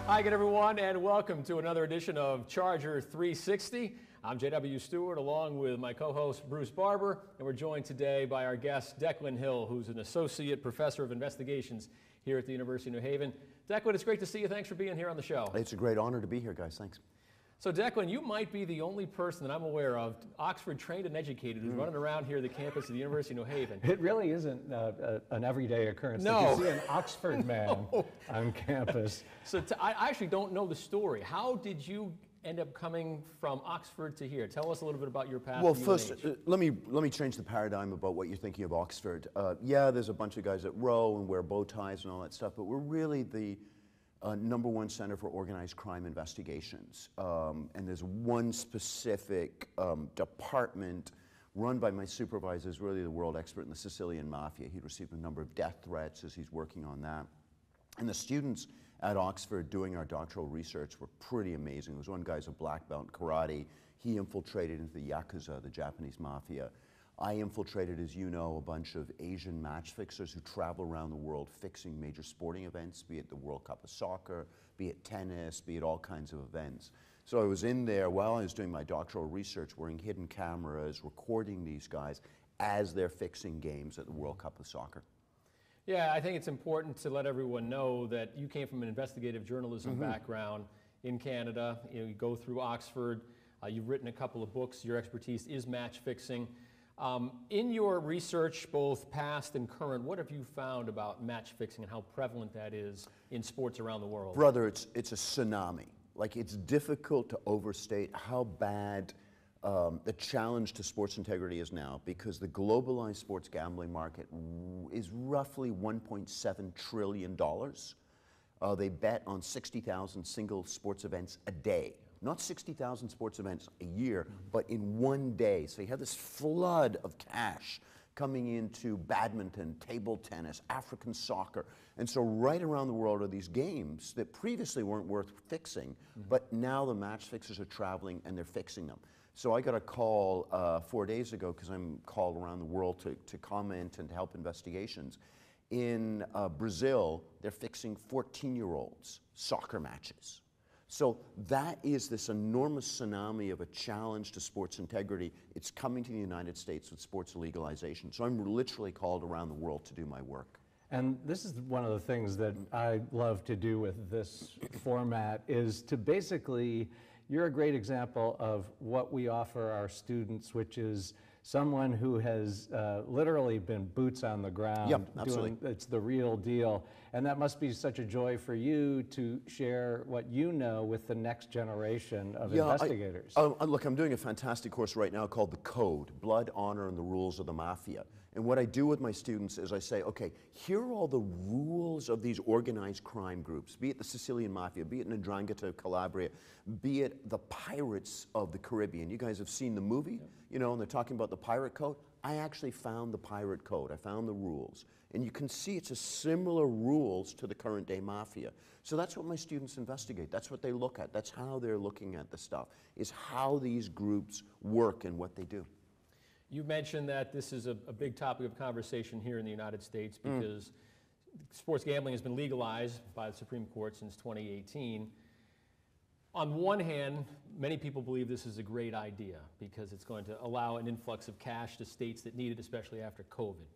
Hi again, everyone, and welcome to another edition of Charger 360. I'm J.W. Stewart, along with my co-host Bruce Barber, and we're joined today by our guest Declan Hill, who's an associate professor of investigations here at the University of New Haven. Declan, it's great to see you. Thanks for being here on the show. It's a great honor to be here, guys. Thanks. So, Declan, you might be the only person that I'm aware of, Oxford trained and educated, who's running around here at the campus of the University of New Haven. It really isn't an everyday occurrence. No. That you see an Oxford man on campus. So I actually don't know the story. How did you end up coming from Oxford to here? Tell us a little bit about your path. Well, first, let me change the paradigm about what you're thinking of Oxford. Yeah, there's a bunch of guys that row and wear bow ties and all that stuff, but we're really the #1 center for organized crime investigations. And there's one specific department run by my supervisor, who's really the world expert in the Sicilian Mafia. He received a number of death threats as he's working on that. And the students at Oxford doing our doctoral research were pretty amazing. There was one guy's a black belt in karate. He infiltrated into the Yakuza, the Japanese Mafia. I infiltrated, as you know, a bunch of Asian match fixers who travel around the world fixing major sporting events, be it the World Cup of Soccer, be it tennis, be it all kinds of events. So I was in there while I was doing my doctoral research, wearing hidden cameras, recording these guys as they're fixing games at the World Cup of Soccer. Yeah, I think it's important to let everyone know that you came from an investigative journalism background in Canada. You go through Oxford. You've written a couple of books. Your expertise is match fixing. In your research, both past and current, what have you found about match fixing and how prevalent that is in sports around the world? Brother, it's a tsunami. Like, it's difficult to overstate how bad the challenge to sports integrity is now, because the globalized sports gambling market is roughly $1.7 trillion. They bet on 60,000 single sports events a day. Not 60,000 sports events a year, but in one day. So you have this flood of cash coming into badminton, table tennis, African soccer. And so right around the world are these games that previously weren't worth fixing, but now the match fixers are traveling and they're fixing them. So I got a call 4 days ago, because I'm called around the world to comment and to help investigations. In Brazil, they're fixing 14-year-olds soccer matches. So that is this enormous tsunami of a challenge to sports integrity. It's coming to the United States with sports legalization. So I'm literally called around the world to do my work. And this is one of the things that I love to do with this format, is to basically, you're a great example of what we offer our students, which is someone who has literally been boots on the ground. Yep, absolutely. It's the real deal. And that must be such a joy for you to share what you know with the next generation of investigators. Look, I'm doing a fantastic course right now called The Code, Blood, Honor, and the Rules of the Mafia. And what I do with my students is I say, okay, here are all the rules of these organized crime groups, be it the Sicilian Mafia, be it Ndrangheta of Calabria, be it the Pirates of the Caribbean. You guys have seen the movie, you know, and they're talking about the pirate code. I actually found the pirate code. I found the rules. And you can see it's a similar rules to the current day mafia. So that's what my students investigate. That's what they look at. That's how they're looking at the stuff, is how these groups work and what they do. You mentioned that this is a big topic of conversation here in the United States because sports gambling has been legalized by the Supreme Court since 2018. On one hand, many people believe this is a great idea because it's going to allow an influx of cash to states that need it, especially after COVID.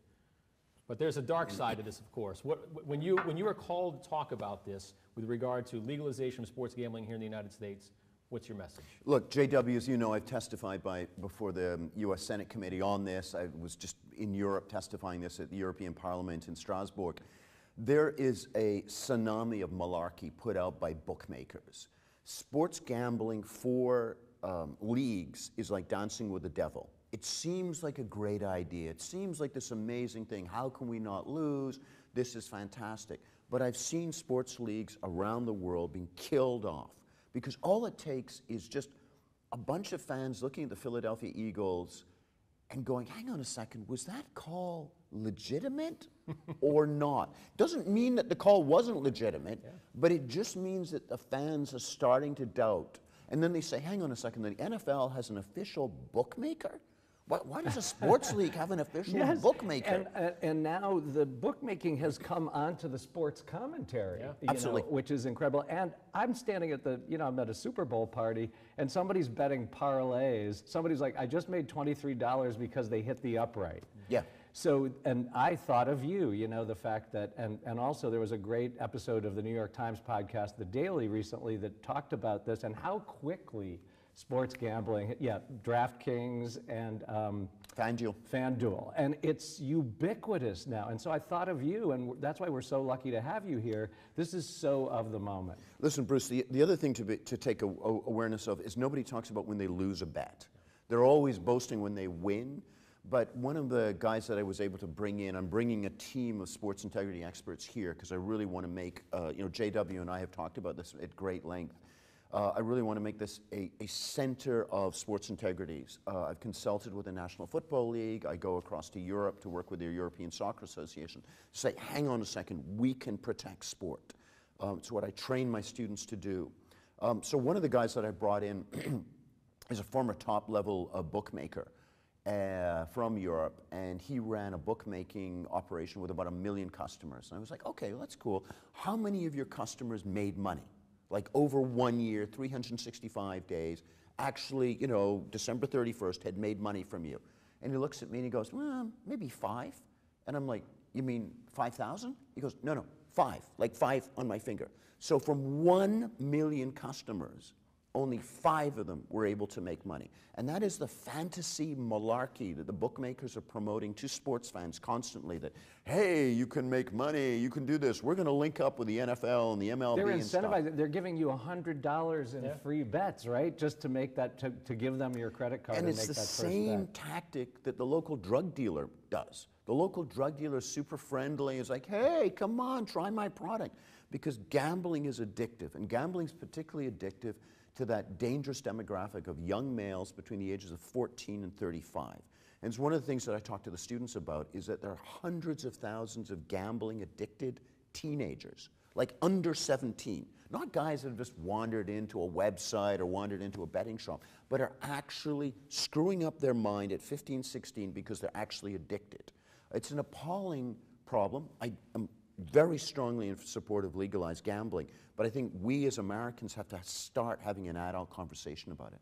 But there's a dark side to this, of course. When you are called to talk about this with regard to legalization of sports gambling here in the United States, what's your message? Look, JW, as you know, I've testified before the U.S. Senate Committee on this. I was just in Europe testifying this at the European Parliament in Strasbourg. There is a tsunami of malarkey put out by bookmakers. Sports gambling for leagues is like dancing with the devil. It seems like a great idea. It seems like this amazing thing. How can we not lose? This is fantastic. But I've seen sports leagues around the world being killed off because all it takes is just a bunch of fans looking at the Philadelphia Eagles and going, hang on a second, was that call legitimate or not? Doesn't mean that the call wasn't legitimate, but it just means that the fans are starting to doubt. And then they say, hang on a second, the NFL has an official bookmaker? Why does a sports league have an official Yes, bookmaker? and now the bookmaking has come onto the sports commentary, Yeah. Absolutely. which is incredible. And I'm standing at I'm at a Super Bowl party, and somebody's betting parlays. Somebody's like, I just made $23 because they hit the upright. Yeah. So, and I thought of you, the fact that, and also there was a great episode of the New York Times podcast, The Daily, recently that talked about this and how quickly sports gambling, DraftKings and FanDuel, and it's ubiquitous now. And so I thought of you, and that's why we're so lucky to have you here. This is so of the moment. Listen, Bruce, the other thing to take awareness of is nobody talks about when they lose a bet. They're always boasting when they win. But one of the guys that I was able to bring in, I'm bringing a team of sports integrity experts here because I really want to make, JW and I have talked about this at great length. I really want to make this a center of sports integrity. I've consulted with the National Football League. I go across to Europe to work with the European Soccer Association. Say, hang on a second, we can protect sport. It's what I train my students to do. So one of the guys that I brought in is a former top-level bookmaker from Europe, and he ran a bookmaking operation with about 1 million customers. And I was like, okay, well, that's cool. How many of your customers made money? Like over 1 year, 365 days, actually, December 31st had made money from you. And he looks at me and he goes, well, maybe 5. And I'm like, you mean 5,000? He goes, no, 5, like 5 on my finger. So from 1 million customers, only 5 of them were able to make money. And that is the fantasy malarkey that the bookmakers are promoting to sports fans constantly, that, hey, you can make money, you can do this. We're going to link up with the NFL and the MLB They're and stuff. incentivized. They're giving you $100 in free bets, right? Just to make that, to give them your credit card and it's make the that first same bet. tactic that the local drug dealer does. The local drug dealer is super friendly. Is like, hey, come on, try my product. Because gambling is addictive, and gambling is particularly addictive to that dangerous demographic of young males between the ages of 14 and 35. And it's one of the things that I talk to the students about is that there are hundreds of thousands of gambling addicted teenagers, like under 17, not guys that have just wandered into a website or wandered into a betting shop, but are actually screwing up their mind at 15, 16 because they're actually addicted. It's an appalling problem. I am very strongly in support of legalized gambling, but I think we as Americans have to start having an adult conversation about it.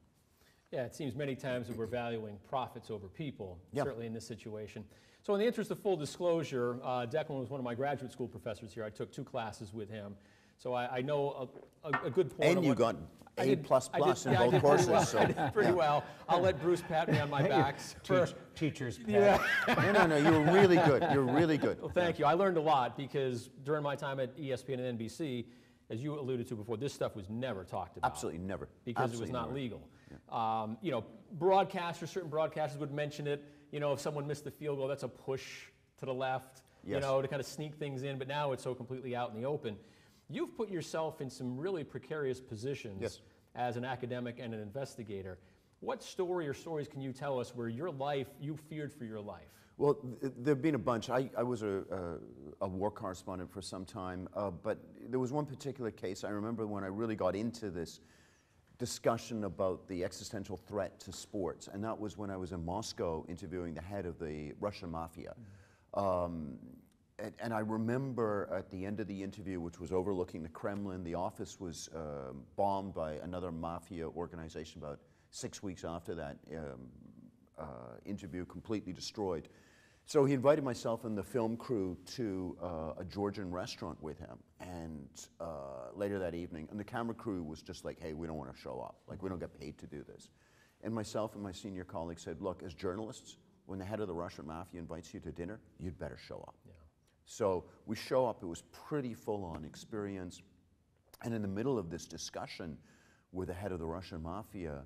Yeah, it seems many times that we're valuing profits over people, Yep. certainly in this situation. So in the interest of full disclosure, Declan was one of my graduate school professors here. I took 2 classes with him. So I know a good point. And of you what- got I A++ did- in I both did courses. Pretty well. So, I did pretty well. I'll let Bruce pat me on my back. Teacher's pet. Yeah. No, you were really good. You're really good. Well, thank you. I learned a lot because during my time at ESPN and NBC, as you alluded to before, this stuff was never talked about. Absolutely never. Because Absolutely it was not never. legal. Broadcasters, certain broadcasters would mention it. If someone missed the field goal, that's a push to the left, Yes. to kind of sneak things in. But now it's so completely out in the open. You've put yourself in some really precarious positions Yes. as an academic and an investigator. What story or stories can you tell us where you feared for your life? Well, there have been a bunch. I was a war correspondent for some time, but there was one particular case I remember when I really got into this discussion about the existential threat to sports, and that was when I was in Moscow interviewing the head of the Russian mafia. And I remember at the end of the interview, which was overlooking the Kremlin, the office was bombed by another mafia organization about 6 weeks after that interview, completely destroyed. So he invited myself and the film crew to a Georgian restaurant with him, and later that evening, and the camera crew was just like, hey, we don't want to show up. Like, we don't get paid to do this. And myself and my senior colleague said, look, as journalists, when the head of the Russian mafia invites you to dinner, you'd better show up. Yeah. So we show up, it was pretty full-on experience, and in the middle of this discussion with the head of the Russian mafia,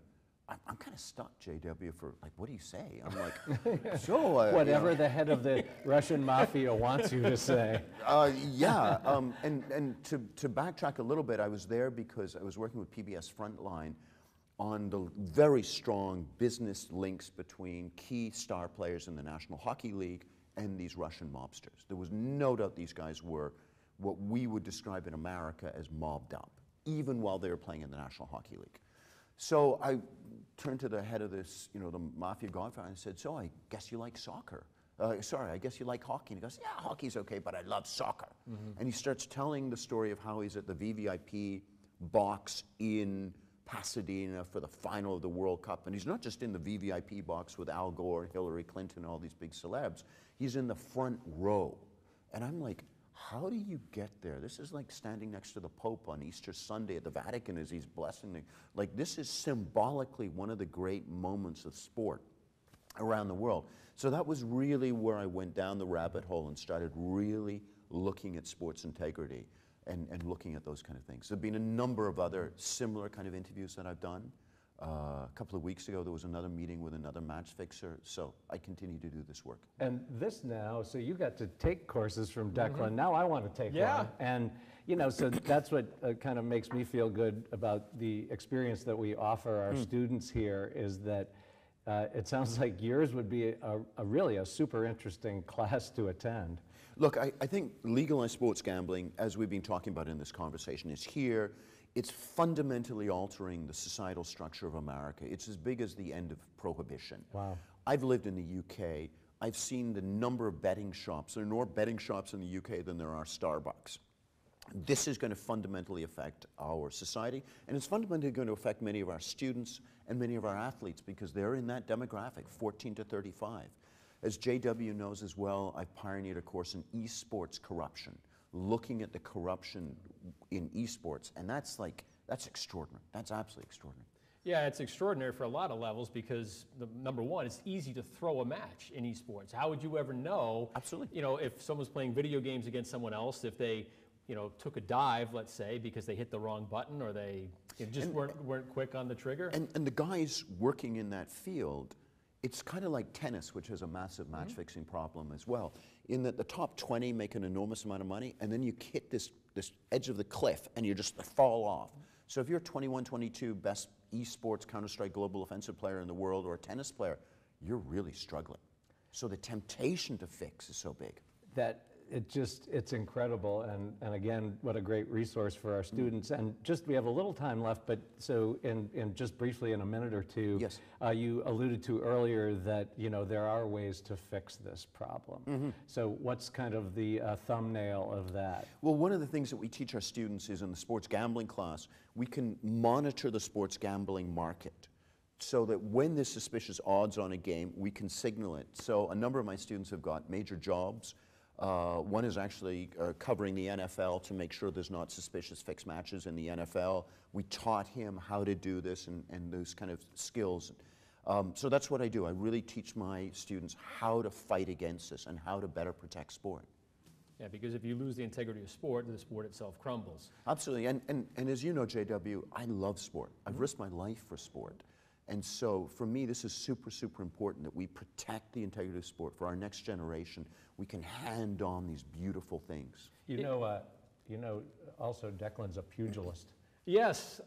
I'm kind of stuck, JW, for like, what do you say? I'm like, so... Whatever the head of the Russian mafia wants you to say. And to backtrack a little bit, I was there because I was working with PBS Frontline on the very strong business links between key star players in the National Hockey League and these Russian mobsters. There was no doubt these guys were what we would describe in America as mobbed up, even while they were playing in the National Hockey League. So I turned to the head of this, the Mafia Godfather, and said, so I guess you like soccer. Sorry, I guess you like hockey. And he goes, yeah, hockey's okay, but I love soccer. And he starts telling the story of how he's at the VVIP box in Pasadena for the final of the World Cup. And he's not just in the VVIP box with Al Gore, Hillary Clinton, all these big celebs. He's in the front row. And I'm like, how do you get there? This is like standing next to the Pope on Easter Sunday at the Vatican as he's blessing the, like, this is symbolically one of the great moments of sport around the world. So that was really where I went down the rabbit hole and started really looking at sports integrity and looking at those kind of things. There have been a number of other similar kind of interviews that I've done. A couple of weeks ago, there was another meeting with another match fixer, so I continue to do this work. And this now, so you got to take courses from Declan. Now I want to take one. And, so that's what kind of makes me feel good about the experience that we offer our students here, is that it sounds like yours would be really a super interesting class to attend. Look, I think legalized sports gambling, as we've been talking about in this conversation, is here. It's fundamentally altering the societal structure of America. It's as big as the end of prohibition. Wow. I've lived in the UK. I've seen the number of betting shops. There are more betting shops in the UK than there are Starbucks. This is going to fundamentally affect our society, and it's fundamentally going to affect many of our students and many of our athletes, because they're in that demographic, 14 to 35. As JW knows as well, I've pioneered a course in esports corruption, looking at the corruption in esports, and that's extraordinary. That's absolutely extraordinary. Yeah, it's extraordinary for a lot of levels because, number one, it's easy to throw a match in esports. How would you ever know? Absolutely. If someone's playing video games against someone else, if they took a dive, let's say, because they hit the wrong button or they weren't quick on the trigger. And the guys working in that field, it's kind of like tennis, which has a massive match-fixing problem as well, in that the top 20 make an enormous amount of money, and then you hit this edge of the cliff, and you just fall off. So if you're 21, 22, best esports Counter-Strike global offensive player in the world, or a tennis player, you're really struggling. So the temptation to fix is so big. It's incredible, and again, what a great resource for our students. And we have a little time left, but so in just briefly in a minute or two, yes. You alluded to earlier that there are ways to fix this problem. So what's kind of the thumbnail of that? Well, one of the things that we teach our students is in the sports gambling class, we can monitor the sports gambling market, so that when there's suspicious odds on a game, we can signal it. So a number of my students have got major jobs. One is actually covering the NFL to make sure there's not suspicious fixed matches in the NFL. We taught him how to do this and those kind of skills. So that's what I do. I really teach my students how to fight against this and how to better protect sport. Yeah, because if you lose the integrity of sport, the sport itself crumbles. Absolutely. And as you know, JW, I love sport. I've risked my life for sport. And so for me, this is super, super important that we protect the integrity of sport. For our next generation, we can hand on these beautiful things. Also Declan's a pugilist. Yes.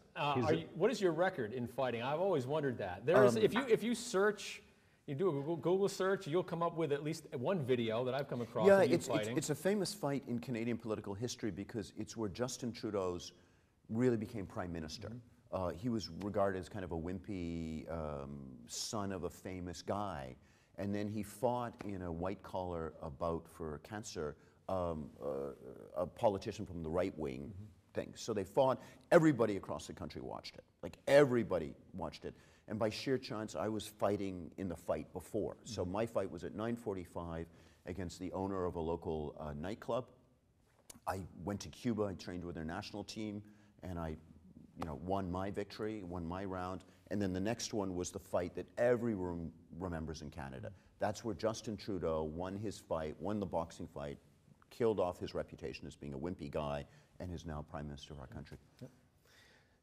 What is your record in fighting? I've always wondered that. If you search, you do a Google search, you'll come up with at least one video that I've come across of you fighting. It's a famous fight in Canadian political history because it's where Justin Trudeau's really became prime minister. He was regarded as kind of a wimpy son of a famous guy. And then he fought in a white-collar bout for cancer, a politician from the right wing thing. So they fought. Everybody across the country watched it. Like, everybody watched it. And by sheer chance, I was fighting in the fight before. So my fight was at 9:45 against the owner of a local nightclub. I went to Cuba. I trained with their national team, and I won my victory, won my round, and then the next one was the fight that everyone remembers in Canada. That's where Justin Trudeau won his fight, won the boxing fight, killed off his reputation as being a wimpy guy, and is now Prime Minister of our country. Yep.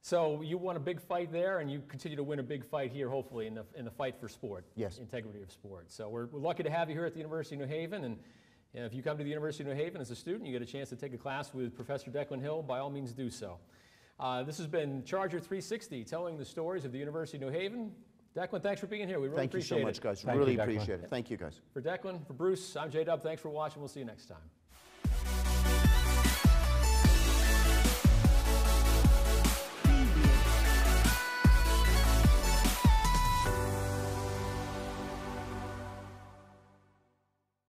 So you won a big fight there, and you continue to win a big fight here, hopefully, in the fight for sport, yes, integrity of sport. So we're lucky to have you here at the University of New Haven, and if you come to the University of New Haven as a student, you get a chance to take a class with Professor Declan Hill, by all means do so. This has been Charger 360, telling the stories of the University of New Haven. Declan, thanks for being here. We really appreciate it. Thank you so much, guys. Really appreciate it. Thank you, guys. For Declan, for Bruce, I'm J-Dub. Thanks for watching. We'll see you next time.